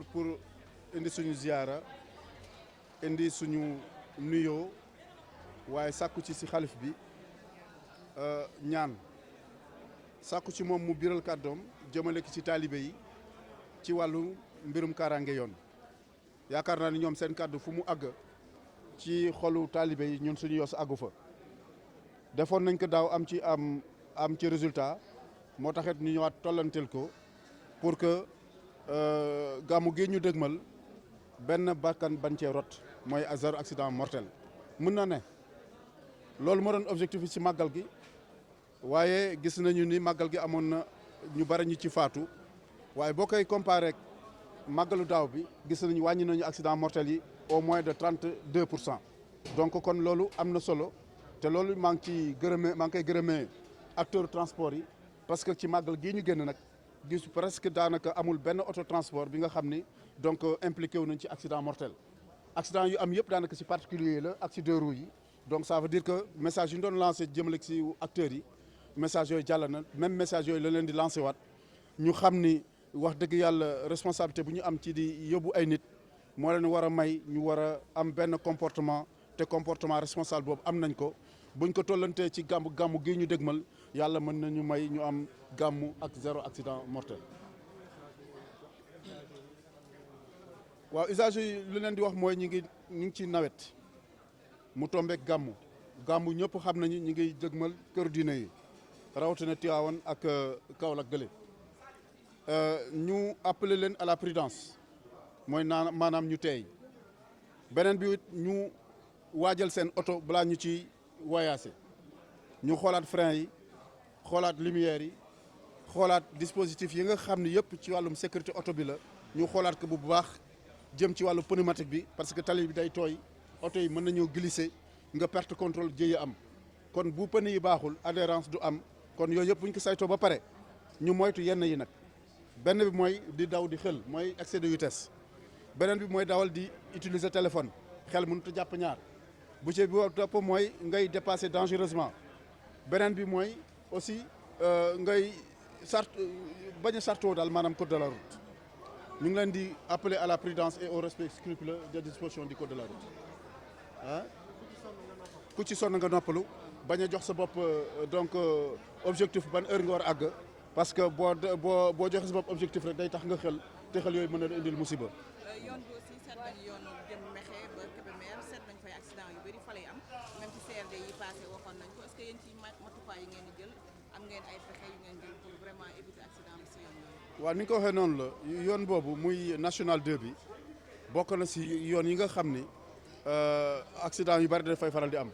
d'abord pour indi suñu ziyaara indi suñu nuyoo waaye sàkku ci si xalif bi ñaan sàkku ci moom mu biral kàddoom jëmale ki ci taalibe yi ci wàllu mbirum kaaraange yoon yaakaar naa ni ñoom seen kàddu fu mu àgg ci xolu taalibe yi ñun suñu yos àggu fa defoon nañ ko daaw am ci résultat moo taxit ñu ñëwaat tollanteel ko pour que gàmmu gi ñu dëgmal benn bakkan bañ cee rot mooy zéro accident mortel mën na ne loolu moo doon objectif yi ci màggal gi waaye gis nañu ni màggal gi amoon na ñu bari ñu ci faatu waaye boo koy comparé ak màggalu daaw bi gis nañu wàññi nañu accident mortel yi au moins de 32%. donc kon loolu am na solo te loolu maa ngi koy gërëmee acteur transport yi parce que ci màggal gii ñu génn nag gis presque daanaka amul benn auto transport bi nga xam ni donc impliqué wu nañ ci accident mortel accident yu am yëpp daanaka ci particulier la ak ci deux roues yi donc ça veut dire que message yu ñu doon lancé jëmale ci acteurs yi message yooyu jàll na même message yooyu la leen di lancé waat ñu xam ni wax dëgg yàlla responsabilité bu ñu am ci di yóbbu ay nit moo leen war a may ñu war a am benn comportement te comportement responsable boobu am nañ ko buñ ko tollantee ci gàmmu gii ñu dégmal yàlla mën nañu may ñu am gàmmu ak zéro accident mortel. waaw usagers yi lu leen di wax mooy ñu ngi ci nawet mu tombeek gàmmu ñëpp xam nañu ñu ngi dégmal kër diine yi rawatina Tivaouane ak Kaolack gële ñu appeler leen à la prudence mooy maanaam ñu teey beneen bi ñu waajal seen oto balaa ñu ci voyager ñu xoolaat frein yi xoolaat lumière yi xoolaat dispositif yi nga xam ne yëpp ci wàllum sécurité oto bi la ñu xoolaat ko bu baax jëm ci wàllu pneumatique bi parce que tali bi day tooy oto yi mën nañoo glisser nga perte contrôle jëye am kon bu pneu yi baaxul adhérence du am kon yooyu yëpp bu ñu ko saytoo ba pare ñu moytu yenn yi nag benn bi mooy di daw di xel mooy excès de vitesse beneen bi mooy dawal di utiliser téléphone xel mënut a jàpp ñaar bu ci bi topp mooy ngay dépasser dangereusement beneen bi mooy aussi ngay bañ a sartoo daal maanaam code de la route ñu ngi leen di appeler à la prudence et au respect scrupuleux des dispositions du code de la route ah ku ci sonn nga noppalu bañ a jox sa bopp donc objectif ban heure nga war a àgg parce que boo joxe sa bopp objectif rek day tax nga xel te xel yooyu mën na indil musiba. yoon bi aussi seet nañu yoon jëm Mexe ba Kébémer seet nañ fay accident yu bëri fa lay am même ci CRD yi passé waxoon nañ ko est-ce que yéen ci matukaay yi ngeen di jël am ngeen ay pexe yu ngeen jël pour vraiment éviter accident bi si yoon yooyu. waaw ni nga ko waxee noonu la yoon boobu muy national 2 bi bokk na si yoon yi nga xam ni accident yu bëri dafay faral di am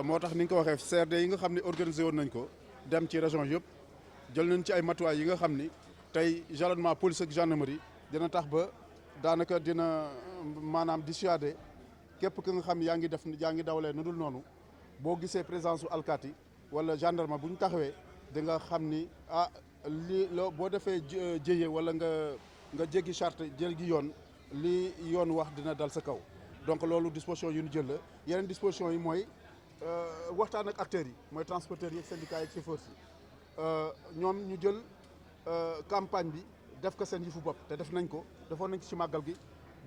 moo tax ni nga ko waxee CRD yi nga xam ne organisé woon nañ ko dem ci région yëpp jël nañ ci ay matuwaay yi nga xam ni tey jalonnement police ak gendarmerie dina tax ba daanaka dina maanaam dissuader képp ki nga xam yaa ngi dawalee nu dul noonu boo gisee présence su alkaati wala gendarme bu ñu taxawee di nga xam ni boo defee jëye wala nga jéggi charte jéggi yoon li yoon wax dina dal sa kaw donc loolu disposition yu ñu jël la yeneen disposition yi mooy waxtaan ak acteurs yi mooy transporteurs yi ak syndicats yi ak chauffeurs yi ñoom ñu jël campagne bi def ko seen yëfu bopp te defoon nañ ko ci màggal gi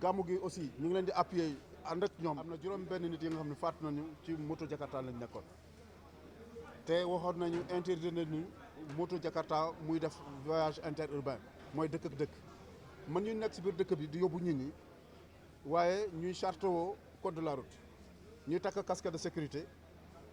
gàmmu gi aussi ñu ngi leen di appuyer ànd ak ñoom. am na juróom benn nit yi nga xam ne faatu nañu ci moto Jakarta lañ nekkoon te waxoon nañu interdire nañu moto Jakarta muy def voyage interurbain mooy dëkk ak dëkk mën ñu nekk si biir dëkk bi di yóbbu nit ñi waaye ñuy charte woo code de la route ñuy takk casque de sécurité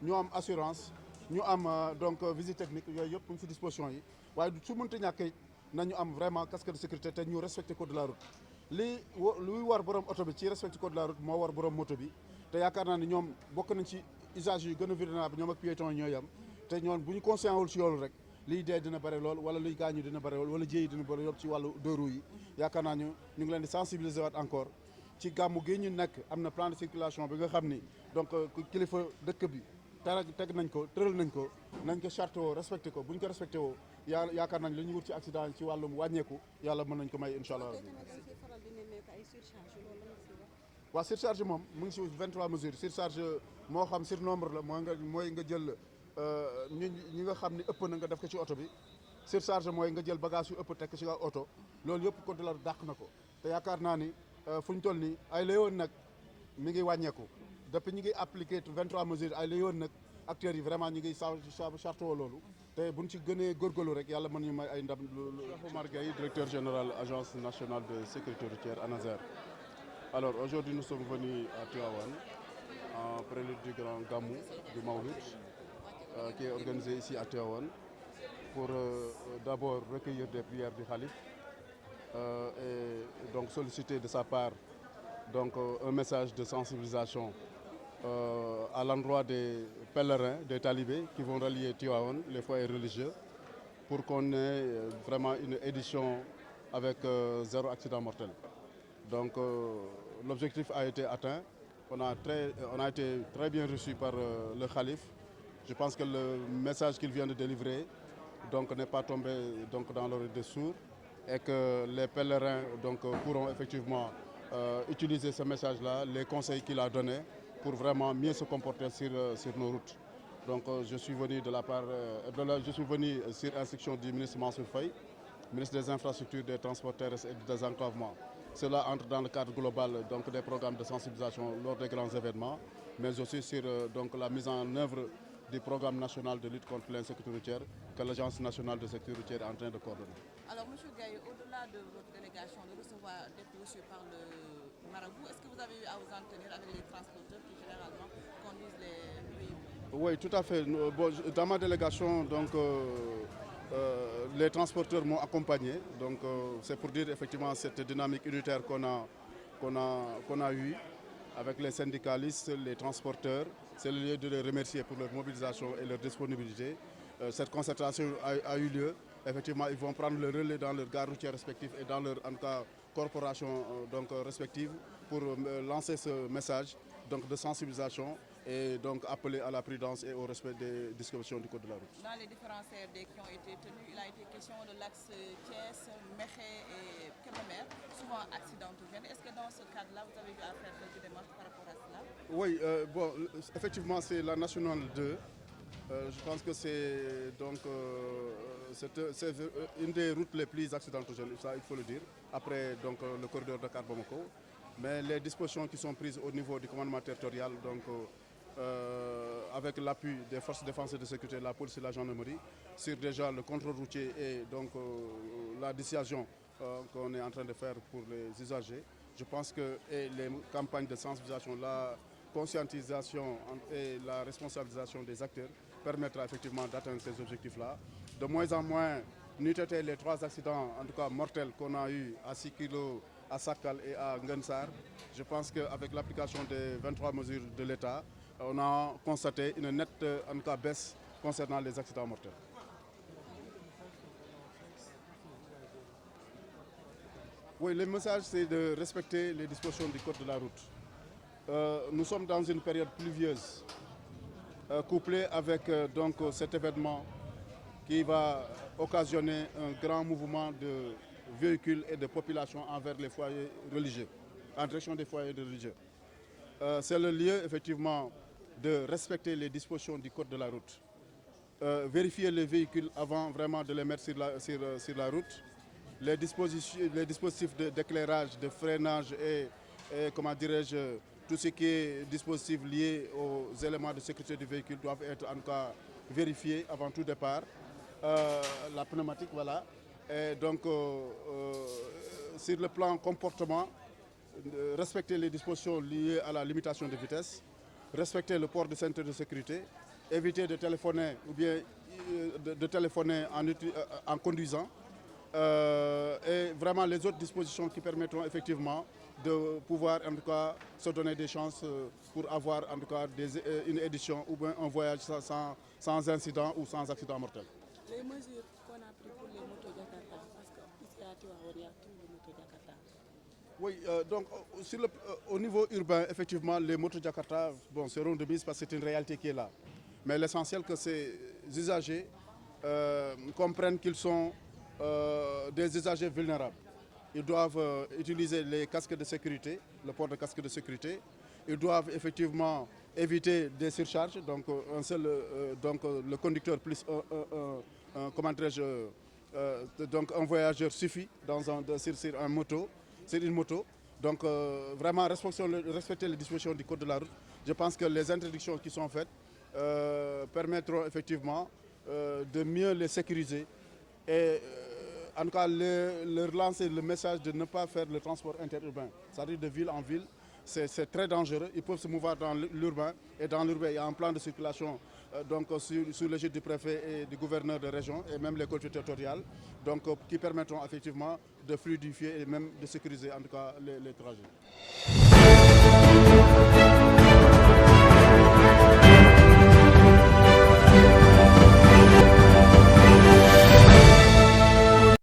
ñu am assurance ñu am donc visite technique yooyu yëpp mu ngi si disposition yi waaye su mënta ñàkkee nañu am vraiment casque de sécurité te ñu respecté code de la route luy war borom oto bi ci respecté code de la route moo war borom moto bi te yaakaar naa ne ñoom bokk nañ ci usage yu gën a vulnérable ñoom ak piéton yi ñooy am te ñoom bu ñu conscient wul si yoolu rek liy dee dina bëri lool wala luy gaañu dina bëri lool wala jéey dina bëri lool ci wàllu deux roues yi yaakaar naa ñu ngi leen di sensibiliser waat encore ci gàmmu gi ñu nekk am na plan de circulation bi nga xam ni donc kilifa dëkk bi teg nañ ko tëral nañ ko charte woo respecté ko bu ñu ko respecté woo yaakaar nañ li ñu wut ci accident yi ci wàllum wàññeeku yàlla mën nañ ko may incha allah. waaw surcharge moom mu ngi si 23 mesures surcharge moo xam surnombre la mooy nga jël ñi nga xam ni ëpp na nga def ko ci oto bi surcharge mooy nga jël bagage yu ëpp tekk ci nga oto loolu yëpp code de la route dàq na ko te yaakaar naa ni fu ñu toll nii ay la yoon nag mi ngi wàññeeku depuis ñu ngi appliqué 23 mesures ay la yoon nag acteurs yi vraiment ñu ngi chartoo loolu te buñ ci gënee góorgóorlu rek yàlla mën ñu may ay ndam. Omar Gueye, directeur général agence nationale de sécurité routière ANASER. Alors aujourd'hui nous sommes venus à Tivaouane en prélude du grand Gamou du Maouloud qui est organisé ici à Tivaouane pour d'abord recueillir des prières du Khalife et donc solliciter de sa part donc un message de sensibilisation à l'endroit des pèlerins, des talibés qui vont relier Tivaouane, les foyers religieux, pour qu'on ait vraiment une édition avec zéro accident mortel. Donc l'objectif a été atteint. On a été très bien reçu par le Khalife. Je pense que le message qu'il vient de délivrer donc n'est pas tombé donc dans l'oreille des sourds et que les pèlerins donc pourront effectivement utiliser ce message-là, les conseils qu'il a donnés pour vraiment mieux se comporter sur nos routes. Donc je suis venu sur instruction du ministre Mansour Faye, ministre des Infrastructures, des Transports terrestres et du Désenclavement. Cela entre dans le cadre global donc, des programmes de sensibilisation lors des grands événements, mais aussi sur donc, la mise en œuvre du programme national de lutte contre l'insécurité routière que l'Agence nationale de sécurité routière est en train de coordonner. Alors, M. Gaye, au-delà de votre délégation de recevoir d'être reçu par le marabout, est-ce que vous avez eu à vous en tenir avec les transporteurs qui généralement conduisent les véhicules? Oui, tout à fait. Bon, dans ma délégation, donc, les transporteurs m'ont accompagné. Donc, c'est pour dire effectivement cette dynamique unitaire qu'on a eue avec les syndicalistes, les transporteurs. C'est le lieu de les remercier pour leur mobilisation et leur disponibilité. Cette concertation a eu lieu. Effectivement, ils vont prendre le relais dans leurs gares routières respectives et dans leurs en tout cas, corporations donc, respectives pour lancer ce message donc, de sensibilisation et donc appeler à la prudence et au respect des dispositions du Code de la route. Dans les différents CRD qui ont été tenus, il a été question de l'axe Thiès, Mékhé et Kébémer, souvent accidentogènes. Est-ce que dans ce cadre-là, vous avez eu à faire quelques démarches par rapport à cela? Oui, bon, effectivement, c'est la nationale 2. Je pense que c'est donc une des routes les plus accidentogènes, ça il faut le dire, après donc, le corridor Dakar-Bamako. Mais les dispositions qui sont prises au niveau du commandement territorial, donc, avec l'appui des forces de défense et de sécurité, la police et la gendarmerie, sur déjà le contrôle routier et donc la dissuasion qu'on est en train de faire pour les usagers. Je pense que et les campagnes de sensibilisation, la conscientisation et la responsabilisation des acteurs permettra effectivement d'atteindre ces objectifs-là. De moins en moins, n'eût été les 3 accidents, en tout cas mortels, qu'on a eu à 6 kg, à Sakal et à Ngensar. Je pense qu'avec l'application des 23 mesures de l'État, on a constaté une nette en tout cas, baisse concernant les accidents mortels. Oui, le message, c'est de respecter les dispositions du Code de la route. Nous sommes dans une période pluvieuse, couplée avec donc, cet événement qui va occasionner un grand mouvement de véhicules et de population envers les foyers religieux, en direction des foyers religieux. C'est le lieu, effectivement, de respecter les dispositions du Code de la route. Vérifier les véhicules avant vraiment de les mettre sur la route. Les dispositifs d'éclairage, de freinage et comment dirais-je, tout ce qui est dispositif lié aux éléments de sécurité du véhicule doivent être en tout cas vérifiés avant tout départ. La pneumatique, voilà. Et donc, sur le plan comportement, respecter les dispositions liées à la limitation de vitesse, respecter le port de ceinture de sécurité, éviter de téléphoner ou bien de téléphoner en conduisant. Et vraiment les autres dispositions qui permettront effectivement de pouvoir en tout cas se donner des chances pour avoir en tout cas une édition ou bien un voyage sans incident ou sans accident mortel. Les mesures qu'on a prises pour les motos Jakarta, parce qu'ici à Tivaouane, il y a tous les motos Jakarta. Oui, donc au niveau urbain, effectivement, les motos Jakarta seront de mise parce que c'est une réalité qui est là. Mais l'essentiel que ces usagers comprennent qu'ils sont des usagers vulnérables. Ils doivent utiliser les casques de sécurité, le port de casque de sécurité. Ils doivent effectivement éviter des surcharges, donc le conducteur plus comment dirais-je, Donc un voyageur suffit sur une moto. Donc vraiment respecter les dispositions du code de la route. Je pense que les interdictions qui sont faites permettront effectivement de mieux les sécuriser et en tout cas leur lancer le message de ne pas faire le transport interurbain, c'est-à-dire de ville en ville. C'est très dangereux. Ils peuvent se mouvoir dans l'urbain. Et dans l'urbain, il y a un plan de circulation donc, sous l'égide du préfet et du gouverneur de région et même les collectivités territoriales donc, qui permettront effectivement de fluidifier et même de sécuriser en tout cas les trajets.